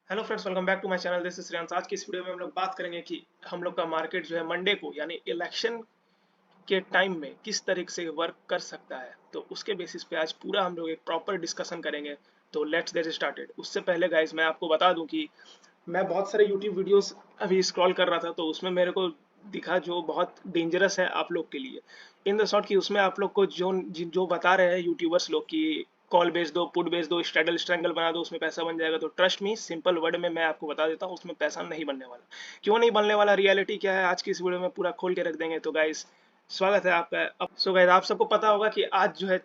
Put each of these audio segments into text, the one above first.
Hello friends, welcome back to my channel. This is Shreyansh. आज की इस वीडियो में हम लोग बात करेंगे कि हम लोग का मार्केट जो है मंडे को यानी इलेक्शन के टाइम में किस तरीके से वर्क कर सकता है। तो उसके बेसिस पे आज पूरा हम लोग एक प्रॉपर डिस्कशन करेंगे। तो लेट्स गेट स्टार्टेड। उससे पहले गाइस मैं आपको बता दूं कि मैं बहुत सारे यूट्यूब वीडियोस अभी स्क्रॉल कर रहा था, तो उसमें मेरे को दिखा जो बहुत डेंजरस है आप लोग के लिए इन द शॉर्ट, कि उसमें आप लोग को जो जो बता रहे हैं यूट्यूबर्स लोग कि कॉल बेच दो, पुट बेच दो, स्ट्रैडल स्ट्रैंगल बना दो, उसमें पैसा बन जाएगा। तो ट्रस्ट मी, सिंपल वर्ड में मैं आपको बता देता हूँ, उसमें पैसा नहीं बनने वाला। क्यों नहीं बनने वाला, रियलिटी क्या है, आज की इस वीडियो में पूरा खोल के रख देंगे। तो गाइस स्वागत है आपका। सो गाइस आप सबको पता होगा कि आज जो है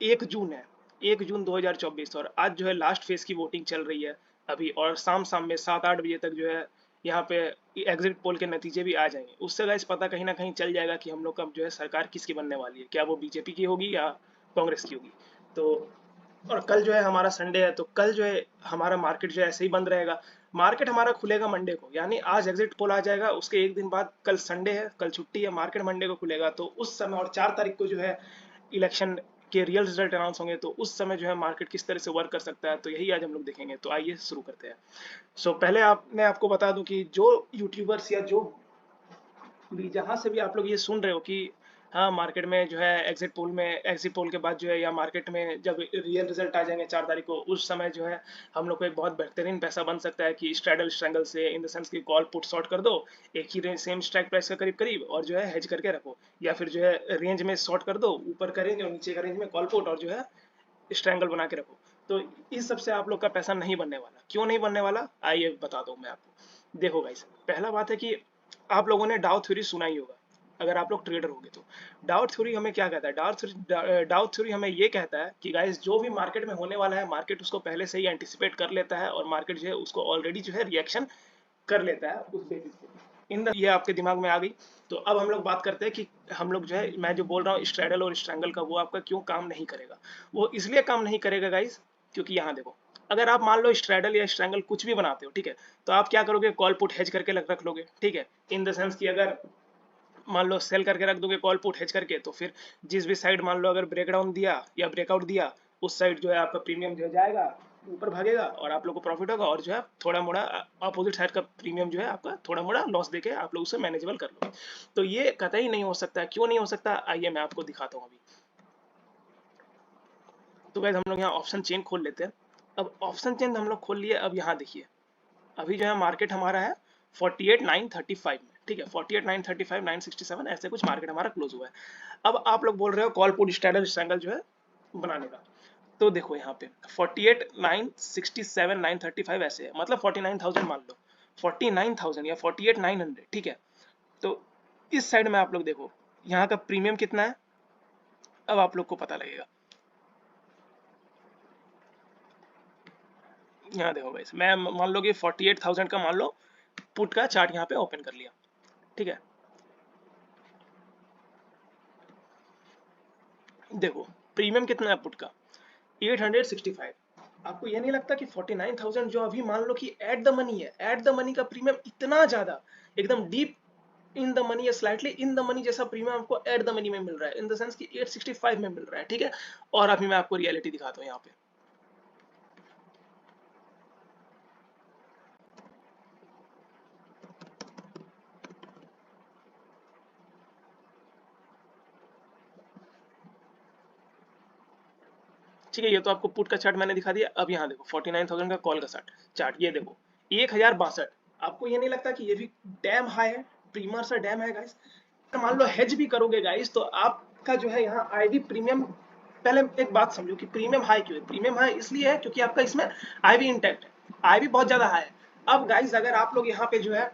1 जून है, 1 जून 2024, और आज जो है लास्ट फेज की वोटिंग चल रही है अभी। और शाम शाम में 7-8 बजे तक जो है यहाँ पे एग्जिट पोल के नतीजे भी आ जाएंगे। उससे गाइस पता कहीं ना कहीं चल जाएगा कि हम लोग का जो है सरकार किसकी बनने वाली है, क्या वो बीजेपी की होगी या कांग्रेस की होगी। तो और कल जो है हमारा संडे है, तो कल जो है हमारा मार्केट जो है ऐसे ही बंद रहेगा। मार्केट हमारा खुलेगा मंडे को, यानी आज एग्जिट पोल आ जाएगा, उसके एक दिन बाद कल संडे है, कल छुट्टी है, मार्केट मंडे को खुलेगा। तो उस समय और 4 तारीख को जो है इलेक्शन के रियल रिजल्ट अनाउंस होंगे। तो उस समय जो है मार्केट किस तरह से वर्क कर सकता है, तो यही आज हम लोग देखेंगे। तो आइए शुरू करते हैं। पहले मैं आपको बता दूं कि जो यूट्यूबर्स या जो भी जहां से भी आप लोग ये सुन रहे हो कि हाँ मार्केट में जो है एग्जिट पोल के बाद जो है या मार्केट में जब रियल रिजल्ट आ जाएंगे 4 तारीख को, उस समय जो है हम लोग को एक बहुत बेहतरीन पैसा बन सकता है कि स्ट्रैडल स्ट्रैंगल से, इन द सेंस की कॉल पुट शॉर्ट कर दो एक ही रेंज, सेम स्ट्राइक प्राइस का करीब करीब, और जो है हेज करके रखो। या फिर जो है रेंज में शॉर्ट कर दो, ऊपर का रेंज और नीचे का रेंज में कॉल पुट, और जो है स्ट्रैंगल बना के रखो। तो इस सबसे आप लोग का पैसा नहीं बनने वाला। क्यों नहीं बनने वाला, आइए बता दो मैं आपको। देखो गाइस, पहला बात है कि आप लोगों ने डाउ थ्योरी सुना ही होगा, अगर आप लोग ट्रेडर होंगे तो। डाउ थ्योरी हमें क्या कहता है, डाउ थ्योरी हमें ये कहता है कि गाइस जो भी मार्केट में होने वाला है, मार्केट उसको पहले से ही एंटिसिपेट कर लेता है, और मार्केट जो है उसको ऑलरेडी जो है रिएक्शन कर लेता है उस बेसिस पे। ये आपके दिमाग में आ गई। तो अब हम लोग बात करते हैं कि हम लोग जो है, मैं जो बोल रहा हूँ स्ट्रैडल और स्ट्रैंगल का, वो आपका क्यों काम नहीं करेगा। वो इसलिए काम नहीं करेगा गाइस, क्योंकि यहाँ देखो, अगर आप मान लो स्ट्रैडल या स्ट्रैंगल कुछ भी बनाते हो, ठीक है, तो आप क्या करोगे, कॉल पुट हेज करके रख लोगे, ठीक है। इन द सेंस कि अगर मान लो सेल करके रख दोगे कॉल पुट हेज करके, तो फिर जिस भी साइड मान लो अगर ब्रेकडाउन दिया या ब्रेकआउट दिया, उस साइड जो है आपका प्रीमियम जो है जाएगा, ऊपर भागेगा, और आप लोग को प्रॉफिट होगा। और जो है थोड़ा मोड़ा अपोजिट साइड का प्रीमियम जो है आपका थोड़ा मोड़ा लॉस देके आप लोग उसे मैनेजेबल कर लोगे। तो ये कतई नहीं हो सकता है। क्यों नहीं हो सकता, आइए मैं आपको दिखाता हूँ अभी। तो गाइस हम लोग यहाँ ऑप्शन चेन खोल लेते हैं। अब ऑप्शन चेन हम लोग खोल लिए। अब यहाँ देखिए, अभी जो है मार्केट हमारा है 48,935 में, ठीक है, 48,935, 967 ऐसे कुछ मार्केट हमारा क्लोज हुआ है। अब आप लोग बोल रहे हो कॉल पुट स्ट्रैडल स्ट्रैंगल जो है बनाने का। तो देखो यहाँ पे 48,967, 935 ऐसे है, मतलब 49,000 मान लो, 49,000 या 48,900, ठीक है। तो इस साइड में आप लोग देखो यहाँ का प्रीमियम कितना है, अब आप लोग को पता लगेगा। यहाँ देखो गाइस, मैं मान लो कि 48,000 का मान लो पुट का चार्ट यहाँ पे ओपन कर लिया, ठीक है। देखो प्रीमियम कितना है पुट का, 865। आपको ये नहीं लगता कि 49,000 जो अभी मान लो कि एट द मनी है, एट द मनी का प्रीमियम इतना ज्यादा, एकदम डीप इन द मनी या स्लाइटली इन द मनी जैसा प्रीमियम आपको एट द मनी में मिल रहा है, इन द सेंस कि 865 में मिल रहा है, ठीक है। और अभी मैं आपको रियलिटी दिखाता हूँ यहाँ पे। ठीक है, ये तो आपको पुट का चार्ट मैंने दिखा दिया। अब यहाँ देखो 49,000 का कॉल का चार्ट चार्ट ये देखो 1,062। आपको ये नहीं लगता कि ये भी डैम हाई है, प्रीमियर सा डैम है गाइस। मान लो हेज भी करोगे गाइस, तो आपका जो है यहाँ आईवी प्रीमियम, पहले एक बात समझो कि प्रीमियम हाई क्यों है। प्रीमियम हाई इसलिए है क्योंकि आपका इसमें आईवी इंटैक्ट है, आईवी बहुत ज्यादा हाई है। अब गाइस अगर आप लोग यहाँ पे जो है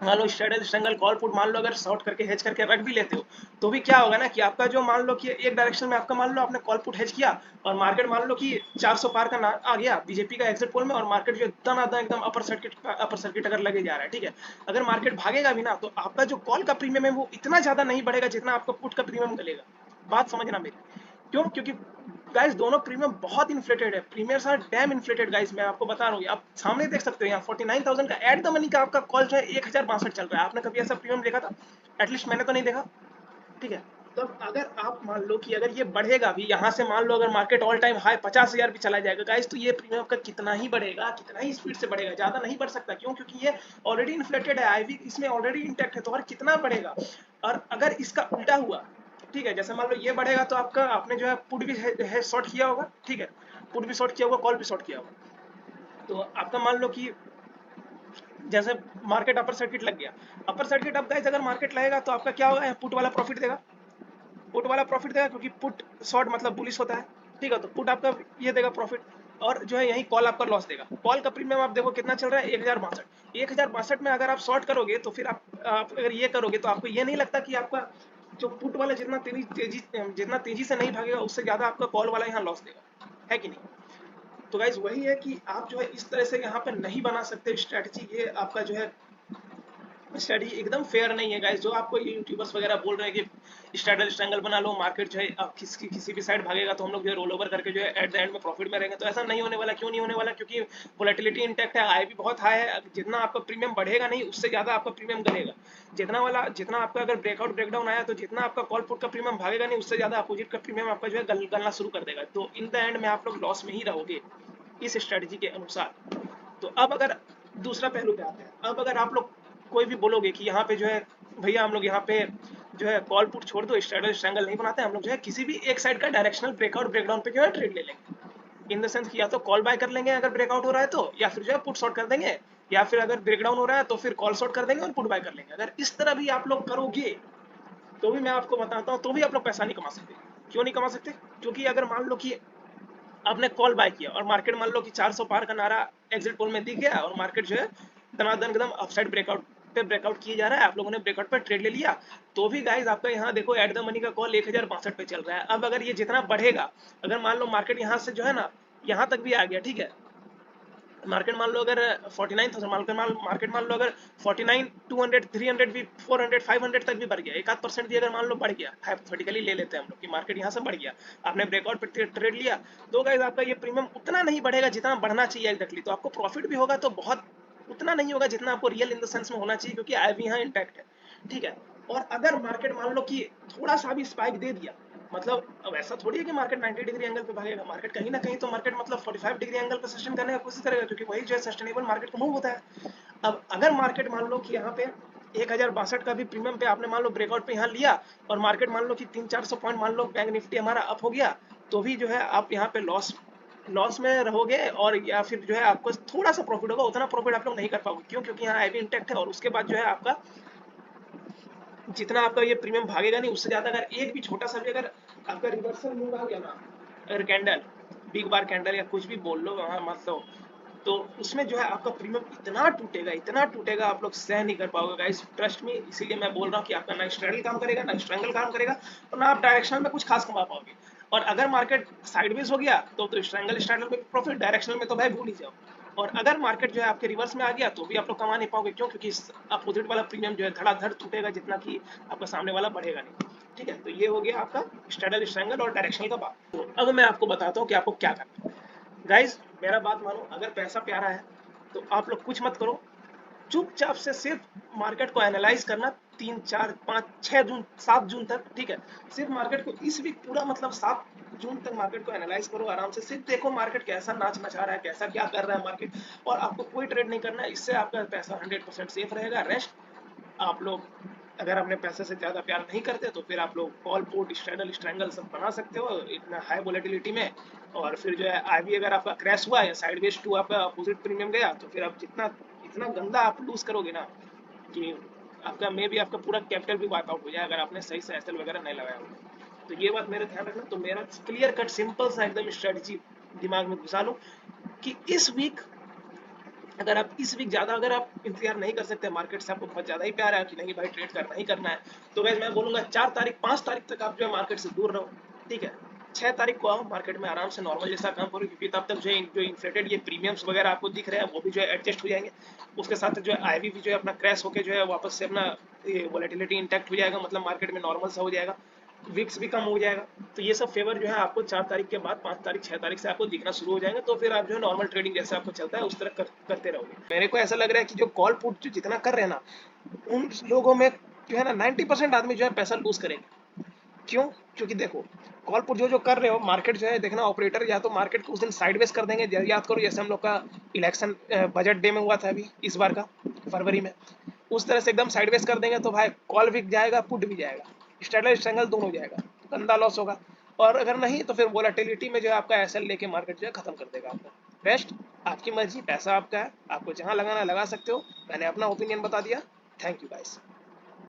मान लो स्ट्रेडल स्ट्रैंगल कॉल पुट मान लो अगर शॉर्ट करके हेज करके रख भी लेते हो, तो भी क्या होगा ना कि आपका जो मान लो कि एक डायरेक्शन में आपका मान लो आपने कॉल पुट हेज किया, और मार्केट मान लो कि 400 पार का आ गया बीजेपी का एग्जिट पोल में, और मार्केट जो दना एकदम अपर सर्किट अगर लगे जा रहा है, ठीक है। अगर मार्केट भागेगा भी ना, तो आपका जो कॉल का प्रीमियम है वो इतना ज्यादा नहीं बढ़ेगा जितना आपका पुट का प्रीमियम गलेगा। बात समझना मेरी। क्यों, क्योंकि गाइस दोनों प्रीमियम बहुत इन्फ्लेटेड है, प्रीमियर साथ डैम इन्फ्लेटेड गाइस। मैं आपको बता रहा हूँ, आप सामने देख सकते हो यहाँ 49,000 का एट द मनी का आपका कॉल जो है 1,062 चल रहा है। आपने कभी ऐसा प्रीमियम देखा था? एटलीस्ट मैंने तो नहीं देखा, ठीक है। तब अगर आप मान लो कि अगर ये बढ़ेगा भी यहाँ से, मान लो अगर मार्केट ऑल टाइम हाई 50,000 भी चला जाएगा गाइस, तो ये प्रीमियम का कितना ही बढ़ेगा, कितना ही स्पीड से बढ़ेगा, ज्यादा नहीं बढ़ सकता। क्यों? क्योंकि ये ऑलरेडी इन्फ्लेटेड है, आईवी इसमें ऑलरेडी इंटैक्ट है, तो और कितना बढ़ेगा। और अगर इसका उल्टा हुआ, ठीक है, जैसे मान लो ये बढ़ेगा तो आपका, आपने जो है पुट भी है शॉर्ट किया होगा, ठीक है, पुट भी शॉर्ट किया होगा, कॉल भी शॉर्ट किया होगा, तो आपका मान लो कि जैसे मार्केट अपर सर्किट लग गया, अपर सर्किट अब गाइस अगर मार्केट लगेगा तो आपका क्या होगा, पुट वाला प्रॉफिट देगा, पुट वाला प्रॉफिट देगा, क्योंकि पुट शॉर्ट मतलब बुलिश होता है, ठीक है, तो पुट आपका ये देगा प्रॉफिट, और जो है यही कॉल आपका लॉस देगा। कॉल का प्रीमियम आप देखो कितना चल रहा है, 1062 में अगर आप शॉर्ट करोगे तो फिर आप अगर ये करोगे तो आपको ये नहीं लगता कि आपका जो पुट वाला जितना तेजी से नहीं भागेगा, उससे ज्यादा आपका कॉल वाला यहाँ लॉस देगा, है कि नहीं। तो गाइज वही है कि आप जो है इस तरह से यहाँ पे नहीं बना सकते स्ट्रेटजी, ये आपका जो है स्टडी एकदम फेयर नहीं है गाइस। जो आपको ये यूट्यूबर्स वगैरह बोल रहे हैं कि स्ट्रैडल स्ट्रैंगल बना लो, मार्केट जो है अब किसी भी साइड भागेगा तो हम लोग जो है रोल ओवर करके जो है एट द एंड में प्रॉफिट में रहेंगे, तो ऐसा नहीं होने वाला। क्यों नहीं होने वाला? क्योंकि वोलेटिलिटी इंटैक्ट है, आई भी बहुत हाई है, जितना आपका प्रीमियम बढ़ेगा नहीं उससे ज्यादा आपका प्रीमियम गिरेगा। जितना आपका अगर ब्रेकआउट ब्रेकडाउन आया तो जितना आपका कॉल पुट का प्रीमियम भागेगा नहीं, उससे ज्यादा अपोजिट का प्रीमियम आपका जो है गलना शुरू कर देगा, तो इन द एंड में आप लोग लॉस में ही रहोगे इस स्ट्रेटजी के अनुसार। तो अब अगर दूसरा पहलू पे आते हैं, अब अगर आप लोग कोई भी बोलोगे कि यहाँ पे जो है भैया हम लोग यहाँ पे जो है कॉल पुट छोड़ दो, स्ट्रैडल स्ट्रैंगल नहीं बनाते, हम लोग जो है किसी भी एक साइड का डायरेक्शनल ब्रेकआउट ब्रेकडाउन पे जो है ट्रेड ले लेंगे, इन द सेंस कि या तो कॉल बाय कर लेंगे अगर ब्रेकआउट हो रहा है तो, या फिर जो है पुट शॉर्ट कर देंगे, या फिर अगर ब्रेकडाउन हो रहा है तो फिर कॉल शॉर्ट कर देंगे और पुट बाय कर लेंगे। अगर इस तरह भी आप लोग करोगे तो भी मैं आपको बताता हूँ, तो भी आप लोग पैसा नहीं कमा सकते। क्यों नहीं कमा सकते? क्योंकि अगर मान लो कि आपने कॉल बाय किया और मार्केट मान लो कि 400 पार का नारा एग्जिट पोल में दिख गया और मार्केट जो है दनादन एकदम अपसाइड ब्रेकआउट पे ब्रेकआउट किए जा रहा है, आप लोगों ने ब्रेकआउट पे ट्रेड ले लिया, तो भी गाइस आपका यहाँ देखो एट द मनी का कॉल 1062 पे चल रहा है। अब अगर ये जितना बढ़ेगा, अगर मान लो मार्केट यहाँ से जो है ना यहाँ तक भी आ गया, ठीक है, मार्केट मान लो अगर 49,000, मार्केट मान लो अगर 49, 200, 300 भी, 400, 500 तक भी बढ़ गया, 1% भी अगर मान लो बढ़ गया, हाइपोथेटिकली ले लेते हैं हम लोग कि मार्केट यहाँ से बढ़ गया, आपने ब्रेकआउट पे ट्रेड लिया, तो गाइस आपका ये प्रीमियम उतना नहीं बढ़ेगा जितना बढ़ना चाहिए एग्जैक्टली। तो आपको प्रॉफिट भी होगा तो बहुत उतना नहीं होगा जितना आपको रियल इन द सेंस में होना चाहिए, क्योंकि आई भी यहाँ इंटैक्ट है, ठीक है। और अगर मार्केट मान लो कि थोड़ा सा भी स्पाइक दे दिया, मतलब अब ऐसा थोड़ी है कि मार्केट 90 डिग्री एंगल पे भागेगा, मार्केट कहीं ना कहीं तो मार्केट मतलब 45 डिग्री एंगल पे सस्टेन करने की कोशिश करेगा, क्योंकि वही जो है सस्टेनेबल मार्केट का मूव होता है। अब अगर मार्केट मान लो कि यहाँ पे 1062 का भी प्रीमियम पे आपने मान लो ब्रेकआउट पे यहाँ लिया, और मार्केट मान लो कि 300-400 पॉइंट मान लो बैंक निफ्टी हमारा अप हो गया, तो भी जो है आप यहाँ पे लॉस में रहोगे, और या फिर जो है आपको थोड़ा सा प्रॉफिट होगा, उतना प्रॉफिट आप लोग नहीं कर पाओगे। क्यों? क्योंकि यहाँ आईवी इंटैक्ट है, और उसके बाद जो है आपका जितना आपका ये प्रीमियम भागेगा नहीं उससे ज्यादा, अगर एक भी छोटा सा भी अगर आपका रिवर्सल मूव आ गया ना, अगर कैंडल, बिग बार कैंडल या कुछ भी बोल लो वहां मतलब, तो उसमें जो है आपका प्रीमियम इतना टूटेगा आप लोग सह नहीं कर पाओगे गाइस, ट्रस्ट में। इसीलिए मैं बोल रहा हूँ कि आपका ना स्ट्रैडल काम करेगा, ना स्ट्रैंगल काम करेगा, और ना आप डायरेक्शनल में कुछ खास कमा पाओगे। और अगर मार्केट साइडवेज हो गया तो स्ट्रैंगल में प्रॉफिट, डायरेक्शनल में तो भाई भूल ही जाओ। और अगर मार्केट जो है आपके रिवर्स में आ गया तो भी आप लोग कमा नहीं पाओगे। क्यों? क्योंकि अपोजिट वाला प्रीमियम जो है धड़ाधड़ टूटेगा, जितना कि आपका सामने वाला बढ़ेगा नहीं, ठीक है। तो ये हो गया आपका स्ट्रैडल स्ट्रैंगल और डायरेक्शनल का बात। तो अब मैं आपको बताता हूँ कि आपको क्या करना है। गाइज मेरा बात मानो, अगर पैसा प्यारा है तो आप लोग कुछ मत करो, चुपचाप से सिर्फ मार्केट को एनालाइज करना, 3, 4, 5, 6 जून, 7 जून तक, ठीक है। सिर्फ मार्केट को इस वीक पूरा मतलब 7 जून तक मार्केट को एनालाइज करो आराम से, सिर्फ देखो मार्केट कैसा नाच नचा रहा है, कैसा क्या कर रहा है मार्केट, और आपको कोई ट्रेड नहीं करना है। इससे आपका पैसा 100% सेफ रहेगा। रेस्ट आप लोग अगर अपने पैसे से ज्यादा प्यार नहीं करते तो फिर आप लोग कॉल पुट स्ट्रैडल स्ट्रैंगल सब बना सकते हो इतना हाई वोलेटिलिटी में। और फिर जो है आईवी अगर आपका क्रैश हुआ या साइडवेज टू आपका अपोजिट प्रीमियम गया, तो फिर आप जितना इतना गंदा आप लूज करोगे ना कि आपका मे भी आपका पूरा कैपिटल भी वाइप आउट हो जाए, अगर आपने सही से एसएल वगैरह नहीं लगाया होगा। तो ये बात मेरे ध्यान रखना। तो मेरा क्लियर कट सिंपल सा एकदम स्ट्रेटजी दिमाग में घुसा लो कि इस वीक अगर आप इस वीक ज्यादा अगर आप इंतजार नहीं कर सकते, मार्केट से आपको बहुत ज्यादा ही प्यार है कि नहीं भाई ट्रेड करना ही करना है, तो गाइस मैं बोलूंगा 4 तारीख 5 तारीख तक आप जो है मार्केट से दूर रहो, ठीक है। 6 तारीख को आओ मार्केट में आराम से नॉर्मल जैसा काम करो, क्योंकि तब तक जो इन्फ्लेटेड ये प्रीमियम्स वगैरह आपको दिख रहे हैं वो भी जो है एडजस्ट हो जाएंगे। उसके साथ जो है आईवी भी जो है अपना क्रैश होकर जो है वापस से अपना वोलेटिलिटी इंटैक्ट हो जाएगा, मतलब मार्केट में नॉर्मल सा हो जाएगा, विक्स भी कम हो जाएगा। तो ये सब फेवर जो है आपको 4 तारीख के बाद 5 तारीख 6 तारीख से आपको दिखना शुरू हो जाएंगे, तो फिर आप जो है नॉर्मल ट्रेडिंग जैसे आपको चलता है उस तरह करते रहोगे। मेरे को ऐसा लग रहा है कि जो कॉल पुट जो जितना कर रहे हैं ना, उन लोगों में जो है ना 90% आदमी जो है पैसा लूज करेंगे, क्यों? क्योंकि देखो, कॉल पुट जो जो कर रहे हो, मार्केट जो है देखना, ऑपरेटर या तो मार्केट को उस दिन साइडवेज कर देंगे। याद करो जैसे हम लोग का इलेक्शन बजट डे में हुआ था अभी इस बार का, फरवरी में, उस तरह से एकदम साइडवेज कर देंगे तो भाई कॉल भी जाएगा, पुट भी जाएगा, स्ट्रेटल स्ट्रगल दोनों जाएगा, गंदा लॉस होगा। और अगर नहीं तो फिर वोलेटिलिटी में जो है आपका एसएल लेके मार्केट जो है खत्म कर देगा आपको। बेस्ट, आपकी मर्जी, पैसा आपका है, आपको जहां लगाना लगा सकते हो। मैंने अपना ओपिनियन बता दिया। Thank you guys.